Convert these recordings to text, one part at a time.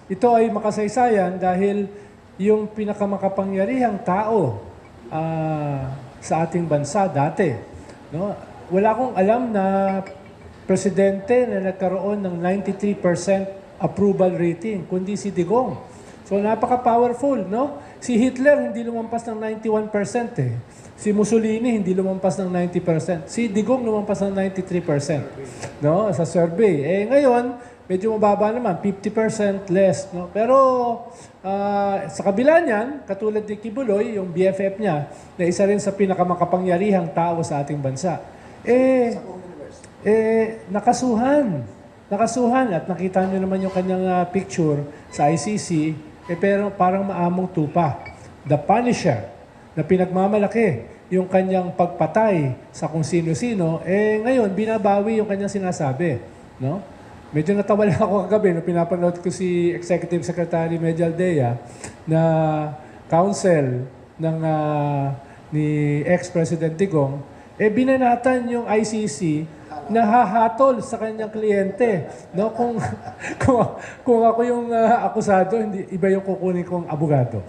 ito ay makasaysayan dahil yung pinakamakapangyarihang tao sa ating bansa dati, no? Wala akong alam na presidente na nagkaroon ng 93% approval rating, kundi si Digong. So napaka-powerful, no? Si Hitler hindi lumampas ng 91% eh. Si Mussolini hindi lumampas ng 90%. Si Digong lumampas ng 93%, no? Sa survey. Eh ngayon, medyo mababa naman, 50% less, no? Pero sa kabila niyan, katulad ni Kibuloy, yung BFF niya, na isa rin sa pinakamakapangyarihang tao sa ating bansa. Nakasuhan. Nakasuhan at nakita niyo naman yung kanyang picture sa ICC, pero parang maamong tupa. The Punisher, na pinagmamalaki yung kanyang pagpatay sa kung sino-sino, ngayon binabawi yung kanyang sinasabi, no? Medyo natawa lang ako kagabi nung pinapanood ko si Executive Secretary Medj Aldea na counsel ng ni ex-President Digong, binanatan yung ICC na hahatol sa kanyang kliyente. No? Kung ako yung akusado, hindi, iba yung kukunin kong abogado.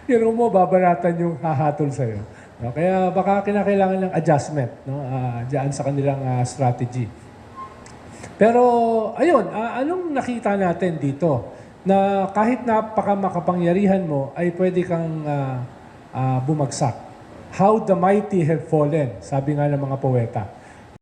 Pero mo, babaratan yung hahatol sa'yo. No? Kaya baka kinakailangan ng adjustment, no? Diyan sa kanilang strategy. Pero, ayun, anong nakita natin dito? Na kahit napakamakapangyarihan mo, ay pwede kang bumagsak. How the mighty have fallen, sabi nga ng mga poeta.